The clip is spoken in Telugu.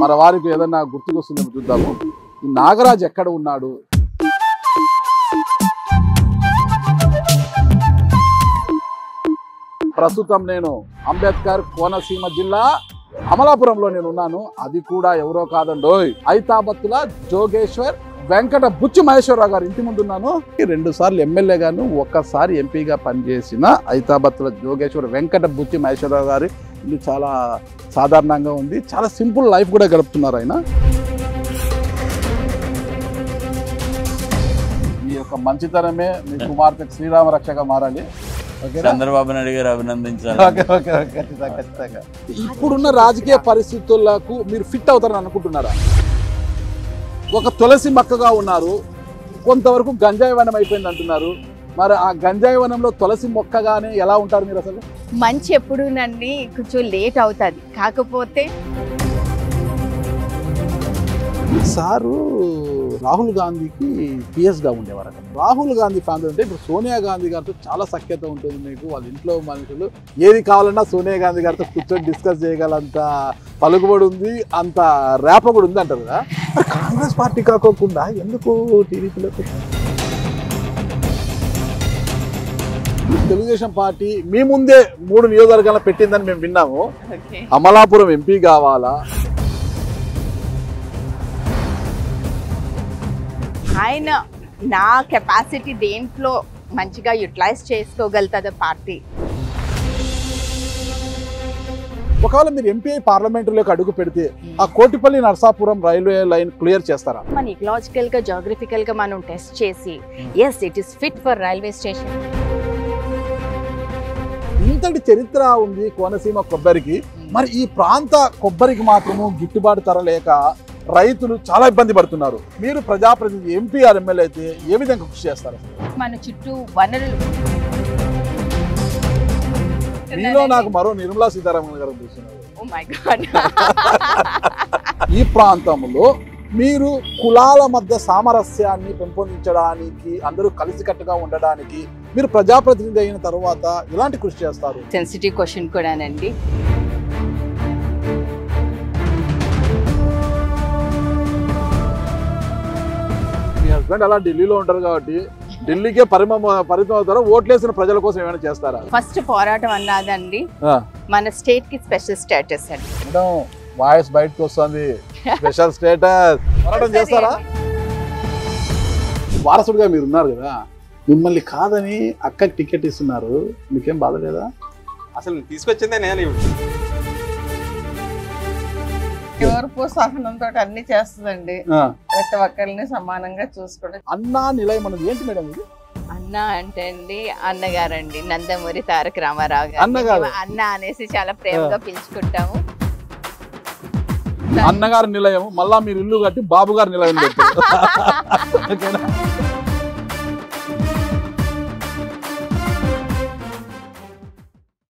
మన వారికి ఏదన్నా గుర్తుకొస్తుందేమో చూద్దాము. ఈ నాగరాజ్ ఎక్కడ ఉన్నాడు? ప్రస్తుతం నేను అంబేద్కర్ కోనసీమ జిల్లా అమలాపురంలో నేను ఉన్నాను. అది కూడా ఎవరో కాదండోయ్, ఐతాబత్తుల జోగేశ్వర్ వెంకట బుచ్చి మహేశ్వరరావు గారు ఇంటి ముందు ఉన్నాను. 2 సార్లు ఎమ్మెల్యేగాను, ఒక్కసారి ఎంపీగా పనిచేసిన ఐతాబత్తుల జోగేశ్వర్ వెంకట బుచ్చి మహేశ్వరరావు గారి ఇల్లు చాలా సాధారణంగా ఉంది. చాలా సింపుల్ లైఫ్ కూడా గడుపుతున్నారు ఆయన. ఈ యొక్క మంచితనమే మీ కుమార్తెకు శ్రీరామ రక్షగా మారాలి. చంద్రబాబు నాయుడు గారు అభినందించాలి. ఇప్పుడున్న రాజకీయ పరిస్థితులకు మీరు ఫిట్ అవుతారని అనుకుంటున్నారా? ఒక తులసి మొక్కగా ఉన్నారు, కొంతవరకు గంజాయి వనం అయిపోయింది అంటున్నారు. మరి ఆ గంజాయి వనంలో తులసి మొక్కగానే ఎలా ఉంటారు మీరు? అసలు మంచి ఎప్పుడునండి కొంచెం లేట్ అవుతుంది. కాకపోతే సారు రాహుల్ గాంధీకి పిఎస్గా ఉండేవారు అక్కడ. రాహుల్ గాంధీ ఫ్యామిలీ అంటే ఇప్పుడు సోనియా గాంధీ గారితో చాలా సఖ్యత ఉంటుంది మీకు. వాళ్ళ ఇంట్లో మనుషులు ఏది కావాలన్నా సోనియా గాంధీ గారితో కూర్చొని డిస్కస్ చేయగలంత పలుకుబడి ఉంది, అంత రేప కూడా ఉంది అంటారు కదా. మరి కాంగ్రెస్ పార్టీ కాకోకుండా ఎందుకు టీడీపీలో? తెలుగుదేశం పార్టీ మీ ముందే 3 నియోజకవర్గాలను పెట్టిందని మేము విన్నాము. అమలాపురం ఎంపీ కావాలా? ఆయన నా కెపాసిటీ దేంట్లో మంచిగా యూటిలైజ్ చేసుకోగలుగుతుంది పార్టీ. ఒకవేళ మీరు ఎంపీ పార్లమెంటులోకి అడుగు పెడితే ఆ Kotipalli Narsapuram railway line clear చేస్తారా? మన ఇకలాజికల్ గా జాగ్రఫికల్ గా మనం టెస్ట్ చేసి as it is fit for railway station. ఇంతటి చరిత్ర ఉంది కోనసీమ కొబ్బరికి. మరి ఈ ప్రాంత కొబ్బరికి మాత్రము గిట్టుబాటు ధర లేక రైతులు చాలా ఇబ్బంది పడుతున్నారు. మీరు ప్రజాప్రతినిధి ఎంపీ ఆర్ ఎమ్మెల్యే అయితే ఏ విధంగా కృషి చేస్తారు? మన చుట్టూ వనరులు. మీలో నాకు మరో నిర్మలా సీతారామన్ గారు చూస్తున్నారు. Oh my god. ఈ ప్రాంతంలో మీరు కులాల మధ్య సామరస్యాన్ని పెంపొందించడానికి, అందరూ కలిసికట్టుగా ఉండడానికి మీరు ప్రజాప్రతినిధి అయిన తర్వాత ఎలాంటి కృషి చేస్తారు? సెన్సిటివ్ క్వశ్చన్ కూడానండి. మీ హస్బెండ్ అలా ఢిల్లీలో ఉంటారు కాబట్టి ఢిల్లీకే పరిమితం అవుతారా? ఓట్లేసిన ప్రజల కోసం ఏమైనా చేస్తారా? ఫస్ట్ పోరాటం అన్నదండి మన స్టేట్ కి స్పెషల్ స్టేటస్ అండి. మేడం వాయిస్ బయటకు వస్తుంది, స్పెషల్ స్టేటస్. పోరాటం చేస్తారా? వారసుడిగా మీరు ఉన్నారు కదా, మిమ్మల్ని కాదని అక్కకి టికెట్ ఇస్తున్నారు, మీకేం బాధ లేదా? అసలు తీసుకొచ్చిందే నేను. ఓర్పు సహనంతో అన్ని చేస్తుందండి. ప్రతి ఒక్కరిని సమానంగా చూసుకోవడం. అన్నా నిలయం అన్నది ఏంటి మేడం ఇది? అన్న అంటే అండి అన్నగారండి, నందమూరి తారక రామారావు గారు. అన్నగారు అన్న అనేసి చాలా ప్రేమగా పిలుచుకుంటాము. అన్నగారి నిలయం, మళ్ళా మీరు ఇల్లు కట్టి బాబు గారి నిలయం పెట్టారు.